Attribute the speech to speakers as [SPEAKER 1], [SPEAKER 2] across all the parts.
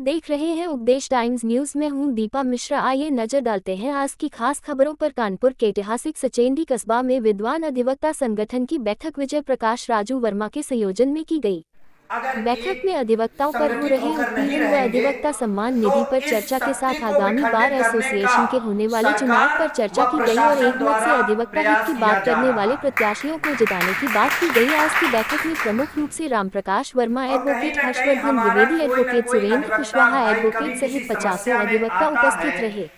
[SPEAKER 1] आप देख रहे हैं उपदेश टाइम्स न्यूज में हूं दीपा मिश्रा। आइए नजर डालते हैं आज की खास खबरों पर। कानपुर के ऐतिहासिक सचेंडी कस्बा में विद्वान अधिवक्ता संगठन की बैठक विजय प्रकाश राजू वर्मा के संयोजन में की गई। बैठक में अधिवक्ताओं पर हो रहे उत्पीड़न व अधिवक्ता सम्मान
[SPEAKER 2] तो
[SPEAKER 1] निधि पर चर्चा के साथ आगामी बार एसोसिएशन के होने वाले चुनाव पर चर्चा की गई और एकमत से अधिवक्ता हित की बात करने वाले प्रत्याशियों को जिताने की बात की गई। आज की बैठक में प्रमुख रूप से Ramprakash Verma, advocate Harshvardhan Dwivedi, advocate Surendra Kushwaha, advocate सहित 50 अधिवक्ता उपस्थित रहे।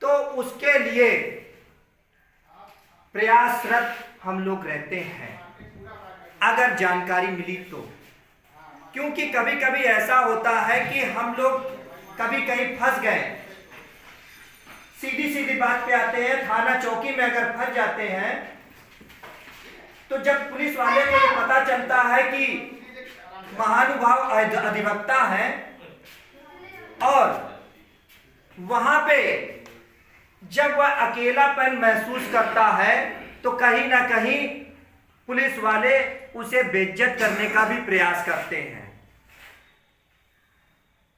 [SPEAKER 2] तो उसके लिए प्रयासरत हम लोग रहते हैं, अगर जानकारी मिली तो। क्योंकि कभी कभी ऐसा होता है कि हम लोग कभी कहीं फंस गए, सीधी सीधी बात पे आते हैं, थाना चौकी में अगर फंस जाते हैं तो जब पुलिस वाले को ये पता चलता है कि महानुभाव अधिवक्ता हैं और वहां पे जब वह अकेलापन महसूस करता है तो कहीं ना कहीं पुलिस वाले उसे बेइज्जत करने का भी प्रयास करते हैं।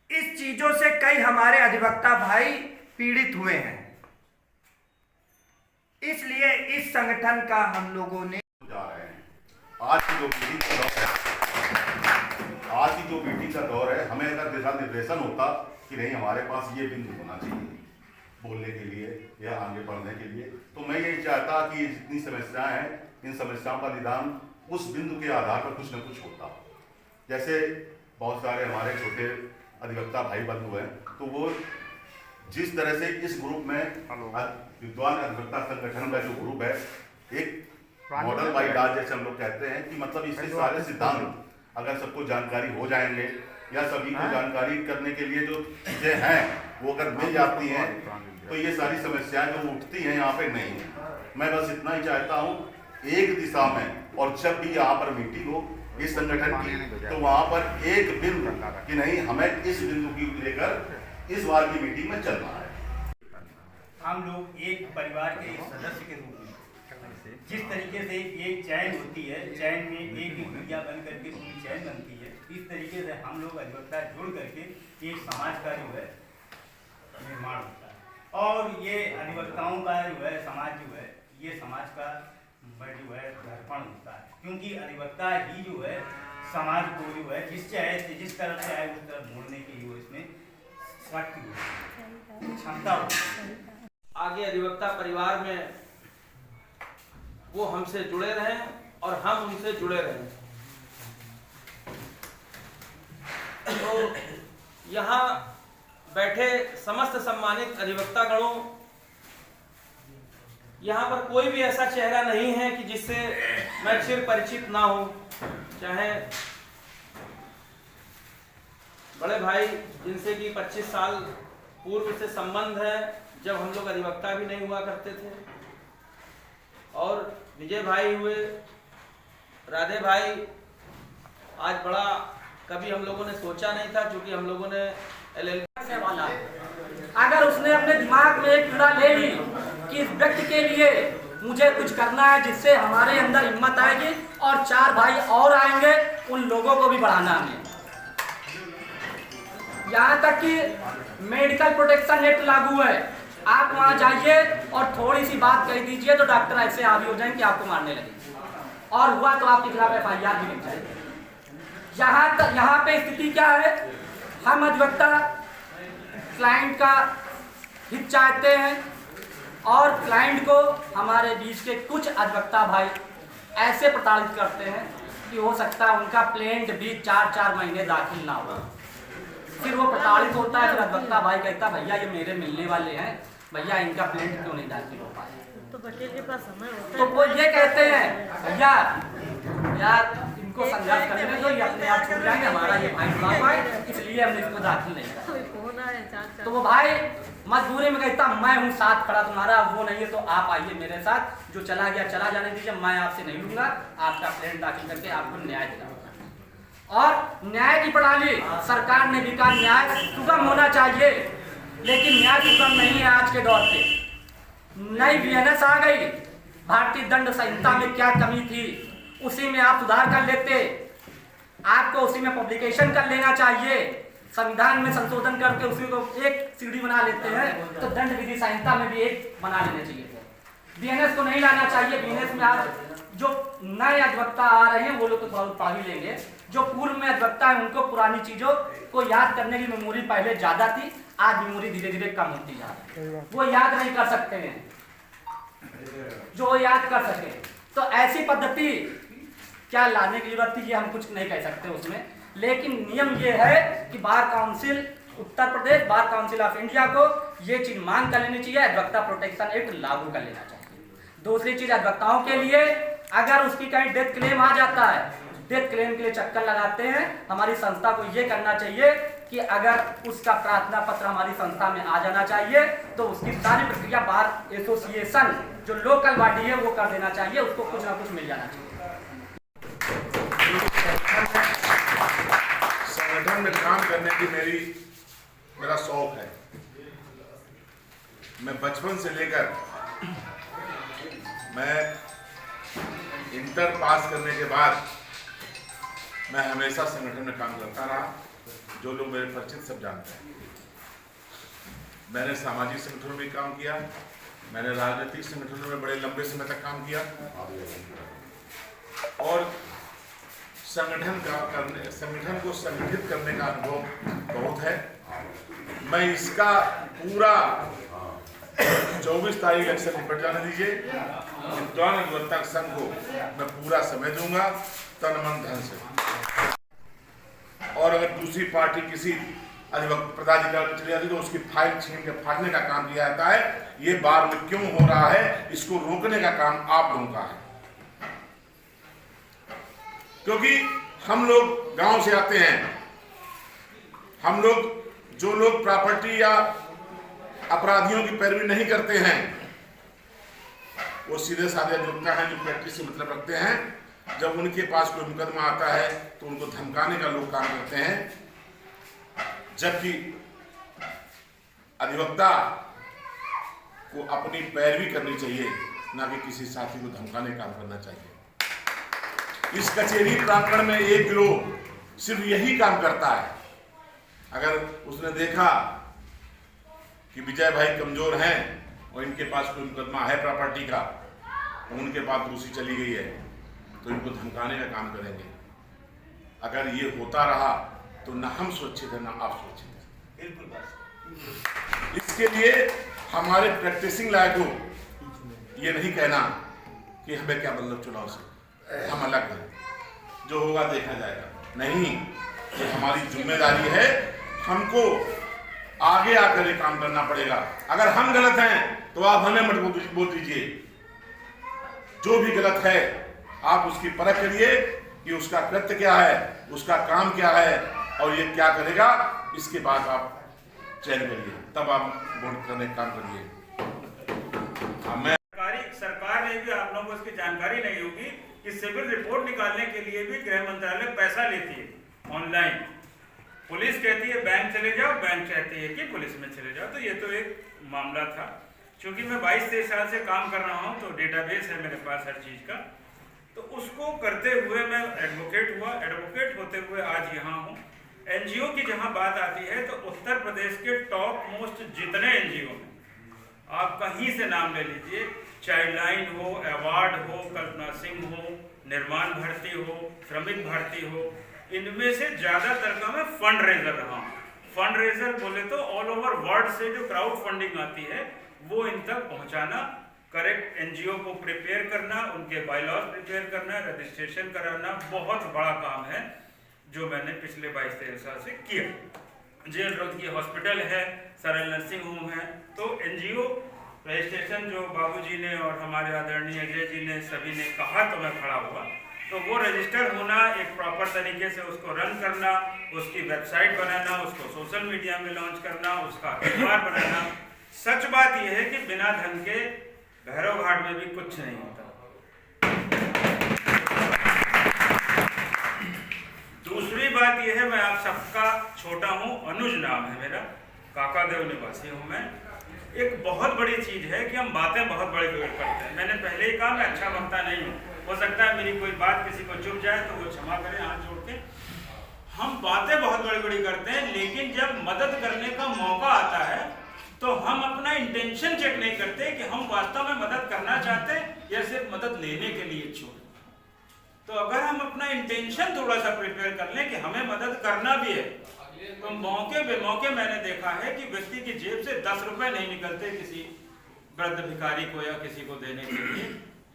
[SPEAKER 2] इस चीजों से कई हमारे अधिवक्ता भाई पीड़ित हुए हैं, इसलिए इस संगठन का हम लोगों ने
[SPEAKER 3] आज की जो मीटिंग का दौर है, हमें अगर दिशा निर्देशन होता कि नहीं हमारे पास ये बिंदु होना चाहिए बोलने के लिए या आगे बढ़ने के लिए, तो मैं यही चाहता कि जितनी समस्याएं हैं इन समस्याओं का निदान उस बिंदु के आधार पर कुछ न कुछ होता। जैसे बहुत सारे हमारे छोटे अधिवक्ता भाई बंधु हैं, तो वो जिस तरह से इस ग्रुप में विद्वान अधिवक्ता संगठन का जो ग्रुप है, एक मॉडल बाई डाल जैसे हम लोग कहते हैं कि मतलब इसके सारे सिद्धांत अगर सबको जानकारी हो जाएंगे या सभी को जानकारी करने के लिए जो चीजें हैं वो अगर मिल जाती हैं तो ये सारी समस्याएं जो उठती हैं यहाँ पे नहीं है। मैं बस इतना ही चाहता हूँ एक दिशा में, और जब भी यहाँ पर मीटिंग हो इस संगठन की तो वहाँ पर एक बिंदु कि नहीं हमें इस बिंदु की लेकर इस बार की मीटिंग में चलना है।
[SPEAKER 4] हम लोग एक परिवार के एक सदस्य के रूप में जिस तरीके से एक चैन होती है, चैन में एक गुड़िया बन करके पूरी चैन बनती है, इस तरीके से हम लोग अधिवक्ता जोड़ करके एक समाज का जो है निर्माण होता है। और ये अधिवक्ताओं का जो है समाज जो है ये समाज का जो है दर्पण होता है, क्योंकि अधिवक्ता ही जो है समाज को जो है जिस तरफ से आए उस तरफ मोड़ने की जो इसमें शक्ति होती है, क्षमता होती है।
[SPEAKER 5] आगे अधिवक्ता परिवार में वो हमसे जुड़े रहें और हम उनसे जुड़े रहें। तो यहाँ बैठे समस्त सम्मानित अधिवक्ता गणों, यहाँ पर कोई भी ऐसा चेहरा नहीं है कि जिससे मैं चिर परिचित ना हो। चाहे बड़े भाई जिनसे कि 25 साल पूर्व से संबंध है, जब हम लोग अधिवक्ता भी नहीं हुआ करते थे, और विजय भाई हुए, राधे भाई, आज बड़ा कभी हम लोगों ने सोचा नहीं था, क्योंकि हम लोगों ने LLB से वाला,
[SPEAKER 6] अगर उसने अपने दिमाग में एक पीड़ा ले ली कि इस व्यक्ति के लिए मुझे कुछ करना है जिससे हमारे अंदर हिम्मत आएगी और 4 भाई और आएंगे, उन लोगों को भी बढ़ाना है। यहाँ तक कि मेडिकल प्रोटेक्शन एक्ट लागू है, आप वहाँ जाइए और थोड़ी सी बात कह दीजिए तो डॉक्टर ऐसे हावी हो जाएंगे कि आपको मारने लगेंगे, और हुआ तो आपके खिलाफ FIR भी लिख जाएगी। यहाँ पे स्थिति क्या है, हम अधिवक्ता क्लाइंट का हित चाहते हैं और क्लाइंट को हमारे बीच के कुछ अधिवक्ता भाई ऐसे प्रताड़ित करते हैं कि हो सकता है उनका प्लेंट भी 4-4 महीने दाखिल ना हो। फिर वो प्रताड़ित होता है, फिर अधिवक्ता भाई कहता है भैया ये मेरे मिलने वाले हैं, भैया इनका प्लेंट क्यों नहीं दाखिल हो पाया।
[SPEAKER 7] तो वकील के पास समय होता है,
[SPEAKER 6] तो वो ये कहते हैं भैया यार इनको संघर्ष करने में तो ये अपने आप छूट जाएंगे, हमारा ये भाई जुड़ा हुआ है इसलिए हमने इसको दाखिल नहीं किया। तो वो भाई मजबूरी में कहता मैं हूँ साथ खड़ा तुम्हारा, वो नहीं है तो आप आइए मेरे साथ, जो चला गया चला जाने दीजिए, मैं आपसे नहीं लूंगा, आपका प्लेंट दाखिल करके आपको न्याय दिलाऊंगा। और न्याय की प्रणाली सरकार ने भी कहा न्याय सुगम होना चाहिए, लेकिन न्याय सुगम नहीं है। आज के दौर पे नई BNS आ गई, भारतीय दंड संहिता में क्या कमी थी उसी में आप सुधार कर लेते, आपको उसी में पब्लिकेशन कर लेना चाहिए। संविधान में संशोधन करके उसी को एक सीढ़ी बना लेते हैं, तो दंड विधि संहिता में भी एक बना लेने चाहिए थे। बीएनएस को नहीं लाना चाहिए। बीएनएस में आज जो नए अधिवक्ता आ रहे हैं वो लोग तो बहुत पा ही लेंगे, जो पूर्व में अधिवक्ता है उनको पुरानी चीजों को याद करने की मेमोरी पहले ज्यादा थी, आज मेमोरी धीरे धीरे कम होती जा रही है, वो याद नहीं कर सकते हैं जो वो याद कर सके। तो ऐसी पद्धति क्या लाने की जरूरत थी, ये हम कुछ नहीं कह सकते उसमें, लेकिन नियम ये है कि bar council Uttar Pradesh, bar council of India को ये चीज मांग कर लेनी चाहिए, अधिवक्ता प्रोटेक्शन एक्ट लागू कर लेना चाहिए। दूसरी चीज, अधिवक्ताओं के लिए अगर उसकी कहीं डेथ क्लेम आ जाता है, डेथ क्लेम के लिए चक्कर लगाते हैं, हमारी संस्था को ये करना चाहिए कि अगर उसका प्रार्थना पत्र हमारी संस्था में आ जाना चाहिए तो उसकी सारी प्रक्रिया बार एसोसिएशन जो लोकल बॉडी है वो कर देना चाहिए, उसको कुछ ना कुछ मिल जाना चाहिए।
[SPEAKER 8] संगठन में काम करने की मेरा शौक है। मैं बचपन से लेकर मैं इंटर पास करने के बाद मैं हमेशा संगठन में काम करता रहा। जो लोग मेरे परिचित सब जानते हैं। मैंने सामाजिक संगठनों में काम किया, मैंने राजनीतिक संगठनों में बड़े लंबे समय तक काम किया और संगठन को संगठित करने का अनुभव बहुत है। मैं इसका पूरा 24 तारीख इलेक्शन निपट जाने दीजिए, विद्वान अधिवक्ता संघ को मैं पूरा समय दूंगा तन मन धन से। और अगर दूसरी पार्टी किसी पदाधिकारी चली जाती तो उसकी फाइल छीन के फाड़ने का काम किया जाता है। ये बार में क्यों हो रहा है, इसको रोकने का काम आप लोगों का है, क्योंकि हम लोग गांव से आते हैं। हम लोग जो लोग प्रॉपर्टी या अपराधियों की पैरवी नहीं करते हैं वो सीधे साधे अधिवक्ता हैं जो प्रैक्टिस से मतलब रखते हैं। जब उनके पास कोई मुकदमा आता है तो उनको धमकाने का लोग काम करते हैं, जबकि अधिवक्ता को अपनी पैरवी करनी चाहिए, ना कि किसी साथी को धमकाने का काम करना चाहिए। इस कचहरी प्रांगण में एक गिरोह सिर्फ यही काम करता है। अगर उसने देखा कि विजय भाई कमजोर हैं और इनके पास कोई मुकदमा है प्रॉपर्टी का, उनके पास दूसरी चली गई है, तो इनको धमकाने का काम करेंगे। अगर ये होता रहा तो ना हम सुरक्षित है ना आप सुरक्षित है। बिल्कुल। इसके लिए हमारे प्रैक्टिसिंग लायक को ये नहीं कहना कि हमें क्या मतलब चुनाव से, हम अलग हैं, जो होगा देखा जाएगा। नहीं, ये हमारी जिम्मेदारी है, हमको आगे आकर ये काम करना पड़ेगा। अगर हम गलत हैं तो आप हमें मत बोल दीजिए, जो भी गलत है आप उसकी परख करिए कि उसका कृत्य क्या है, उसका काम क्या है और ये क्या करेगा, इसके बाद आप चयन करिए, तब आप वोट करने का काम करिए।
[SPEAKER 9] सरकार ने भी आप लोगों को इसकी जानकारी नहीं होगी कि सिविल रिपोर्ट निकालने के लिए भी गृह मंत्रालय पैसा लेती है ऑनलाइन। पुलिस कहती है बैंक चले जाओ, बैंक कहती है कि पुलिस में चले जाओ। तो ये तो एक मामला था। क्योंकि मैं 22-23 साल से काम कर रहा हूँ तो डेटाबेस है मेरे पास हर चीज़ का, तो उसको करते हुए मैं एडवोकेट हुआ। एडवोकेट होते हुए आज यहाँ हूँ। एनजीओ की जहाँ बात आती है तो उत्तर प्रदेश के टॉप मोस्ट जितने एनजीओ हैं, आप कहीं से नाम ले लीजिए, चाइल्ड लाइन हो, अवार्ड हो, कल्पना सिंह हो, निर्माण भारती हो, श्रमिक भारती हो, इनमें से ज़्यादातर का मैं फंड रेजर रहा हूँ। फंड रेजर बोले तो ऑल ओवर वर्ल्ड से जो क्राउड फंडिंग आती है वो इन तक पहुँचाना, करेक्ट एनजीओ को प्रिपेयर करना, उनके बायलॉज प्रिपेयर करना, रजिस्ट्रेशन कराना बहुत बड़ा काम है जो मैंने पिछले 22-23 साल से किया। जेल रोड की हॉस्पिटल है, सरल नर्सिंग होम है, तो एनजीओ रजिस्ट्रेशन जो बाबूजी ने और हमारे आदरणीय अजय जी ने सभी ने कहा तो मैं खड़ा हुआ। तो वो रजिस्टर होना, एक प्रॉपर तरीके से उसको रन करना, उसकी वेबसाइट बनाना, उसको सोशल मीडिया में लॉन्च करना, उसका अखबार बनाना। सच बात यह है कि बिना धन के भैरव घाट में भी कुछ नहीं होता। दूसरी बात यह है, मैं आप सबका छोटा हूँ, अनुज नाम है मेरा, काकादेव निवासी हूँ मैं। एक बहुत बड़ी चीज़ है कि हम बातें बहुत बड़े करते हैं। मैंने पहले ही कहा मैं अच्छा वक्ता नहीं हूँ, हो सकता है मेरी कोई बात किसी को चुभ जाए तो वो क्षमा करें हाथ जोड़ के। हम बातें बहुत बड़ी बड़ी करते हैं, लेकिन जब मदद करने का मौका आता है तो हम अपना इंटेंशन चेक नहीं करते कि हम वास्तव में मदद करना चाहते हैं या सिर्फ मदद लेने के लिए इच्छुक। तो अगर हम अपना इंटेंशन थोड़ा सा प्रिपेयर कर लें कि हमें मदद करना भी है, तो मौके बेमौके मैंने देखा है कि व्यक्ति की जेब से 10 रुपए नहीं निकलते किसी वृद्ध भिखारी को या किसी को देने के लिए।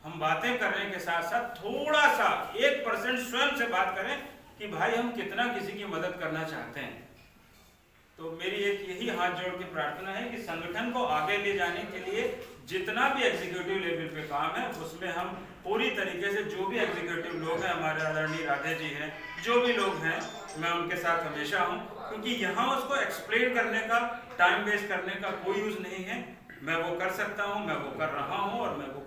[SPEAKER 9] हम बातें करने के साथ साथ थोड़ा सा 1% स्वयं से बात करें कि भाई हम कितना किसी की मदद करना चाहते हैं। तो मेरी एक यही हाथ जोड़ के प्रार्थना है कि संगठन को आगे ले जाने के लिए जितना भी एग्जीक्यूटिव लेवल पे काम है उसमें हम पूरी तरीके से, जो भी एग्जीक्यूटिव लोग हैं, हमारे आदरणीय राधे जी हैं, जो भी लोग हैं, मैं उनके साथ हमेशा हूं, क्योंकि यहाँ उसको एक्सप्लेन करने का, टाइम वेस्ट करने का कोई यूज नहीं है। मैं वो कर सकता हूँ, मैं वो कर रहा हूँ और मैं वो